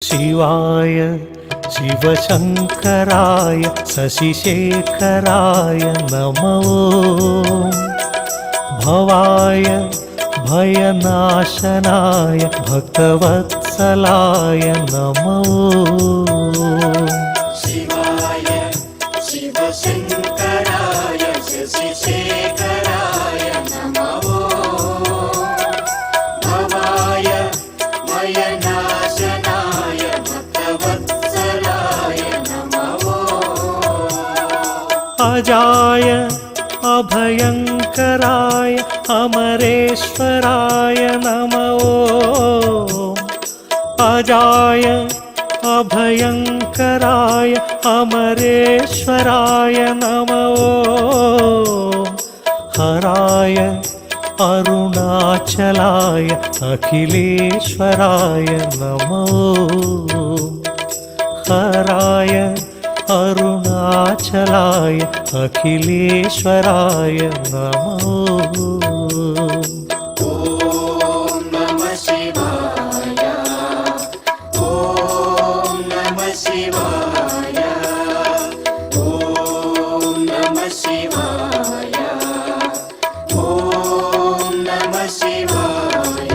शिवाय शिवशङ्कराय शशिशेखराय नमो भवाय भयनाशनाय भक्तवत्सलाय नमो शिवाय शिवशङ्कराय शशिशेखराय नमो भवाय भयनाशनाय भक्तवत्सलाय नमो अजाय अभयङ्कराय अमरेश्वराय नमो अजाय अभयङ्कराय अमरेश्वराय नमो हराय अरुणाचलाय अखिलेश्वराय नमो हराय अरुणाचलाय अखिलेश्वराय नमो ॐ नमः शिवाय ॐ नमः शिवाय ॐ नमः शिवाय ॐ नमः शिवाय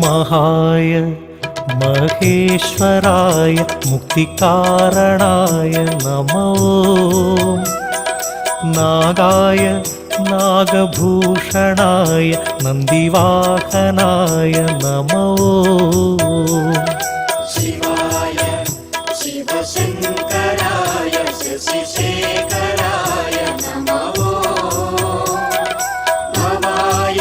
महाय महेश्वराय मुक्तिकारणाय नमो नागाय नागभूषणाय नन्दिवाहनाय नमो शिवाय शिवशङ्कराय शशिशेखराय नमो भवाय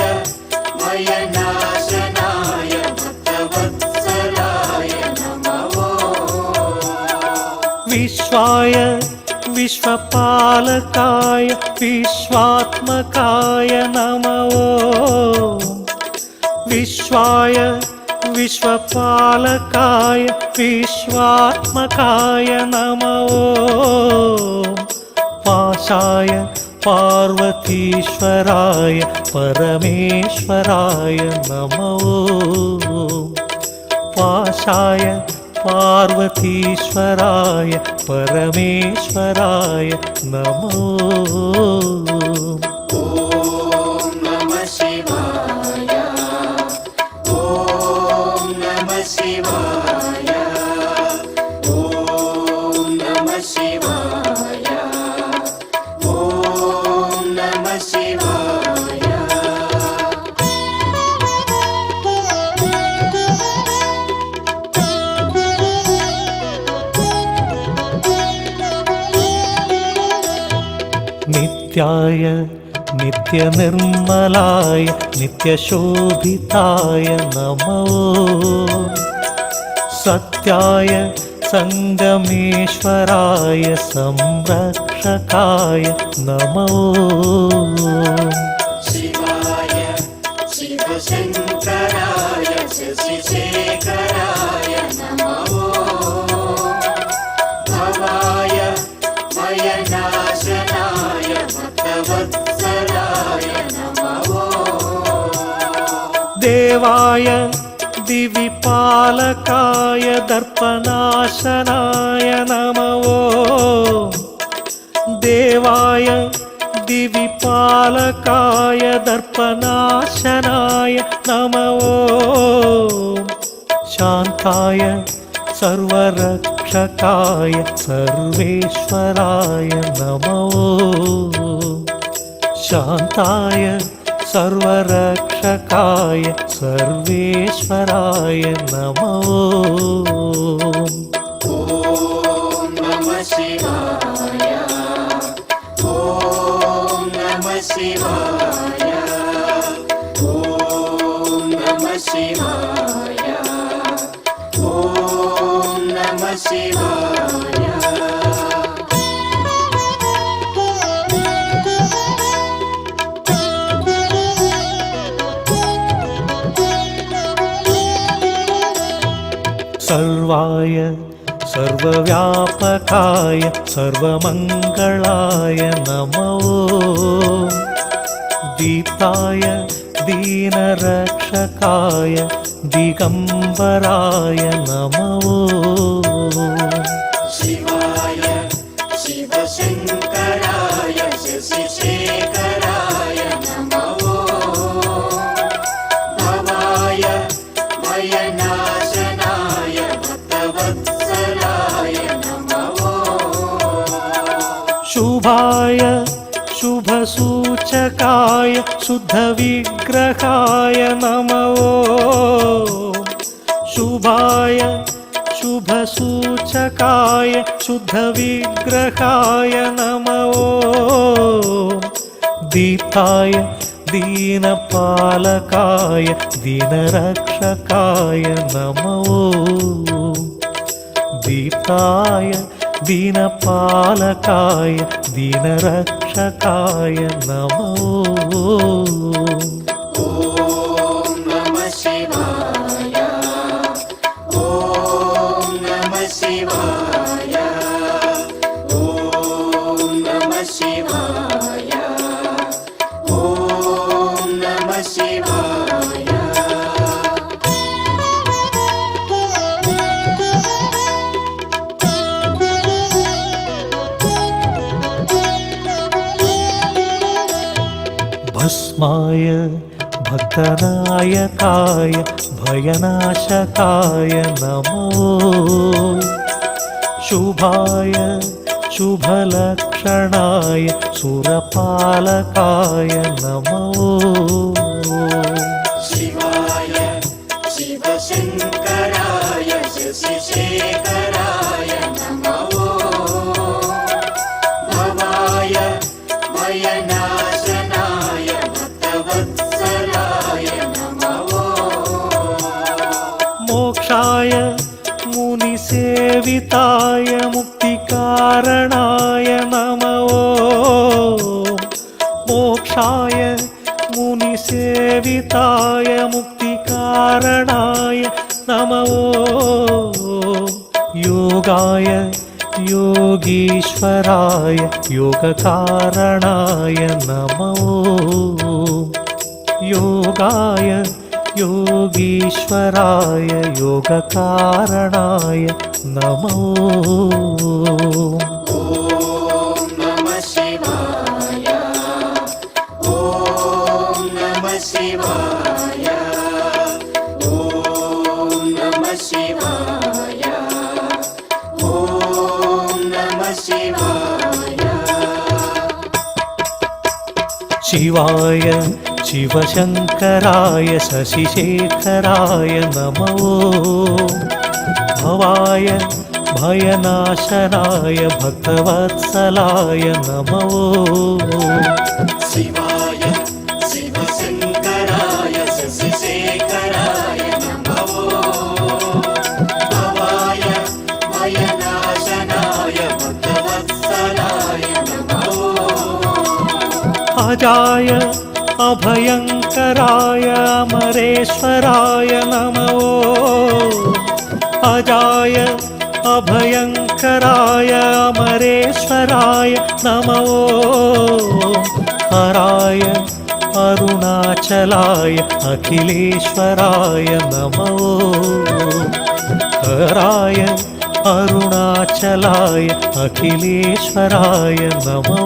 भयनाशनाय भक्तवत्सलाय नमो विश्वाय विश्वपालकाय विश्वात्मकाय नमो विश्वाय विश्वपालकाय विश्वात्मकाय नमो पाशाय पार्वतीश्वराय परमेश्वराय नमो पाशाय पार्वतीश्वराय परमेश्वराय नमो ॐ नमः शिवाय ॐ नमः शिवाय ॐ नमः शिवाय ॐ नमः शिवाय नित्याय नित्यनिर्मलाय नित्यशोभिताय नमो सत्याय संगमेश्वराय संरक्षकाय नमो शिवाय शिवशङ्कराय शशिशेखराय नमो भवाय भयनाशनाय भक्तवत्सलाय नमो देवाय दिविपालकाय दर्पनाशनाय नमो देवाय दिविपालकाय दर्पनाशनाय नमो शान्ताय सर्वरक्षकाय सर्वेश्वराय नमो शान्ताय सर्वरक्षकाय सर्वेश्वराय नमो ॐ नमः शिवाय ॐ नमः शिवाय ॐ नमः शिवाय ॐ नमः शिवाय सर्वाय सर्वव्यापकाय सर्वव्यापकाय सर्वमङ्गलाय नमो दीप्ताय दीनरक्षकाय दिगम्बराय नमो शिवाय शिवशङ्कराय शशिशेखराय नमो भवाय भयनाशनाय भक्तवत्सलाय नमो शुभाय शुभसूचकाय शुद्धविग्रहाय नमो शुभाय शुभसूचकाय शुद्धविग्रहाय नमो दीप्ताय दीनपालकाय दीनरक्षकाय नमो दीप्ताय दीनपालकाय दीनरक्षकाय नमो ॐ नमः शिवाय ॐ नमः शिवाय ॐ नमः शिवाय ॐ नमः शिवाय भस्माय भक्तनायकाय भयनाशकाय नमो शुभाय शुभलक्षणाय सुरपालकाय नमो शिवाय शिवशङ्कराय शशिशेखराय नमो भवाय भयनाशनाय भक्तवत्सलाय नमो मोक्षाय मुनिसेविताय मुक्तिकारणाय नमो मोक्षाय मुनिसेविताय मुक्तिकारणाय नमो योगाय योगीश्वराय योगकारणाय नमो योगाय योगीश्वराय योगकारणाय नमो ॐ नमः शिवाय ॐ नमः शिवाय ॐ नमः शिवाय ॐ नमः शिवाय शिवाय शिवशङ्कराय शशिशेखराय नमो भवाय भयनाशनाय भक्तवत्सलाय नमो शिवाय शिवशङ्कराय शशिशेखराय नमो भवाय भयनाशनाय भक्तवत्सलाय नमो अजाय अभयङ्कराय अमरेश्वराय नमो अजाय अभयङ्कराय अमरेश्वराय नमो हराय अरुणाचलाय अखिलेश्वराय नमो हराय अरुणाचलाय अखिलेश्वराय नमो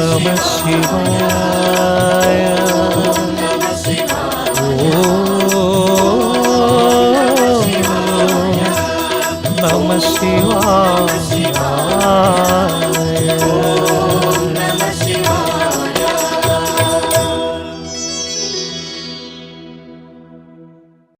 नमः शिवाय नमः शिवाय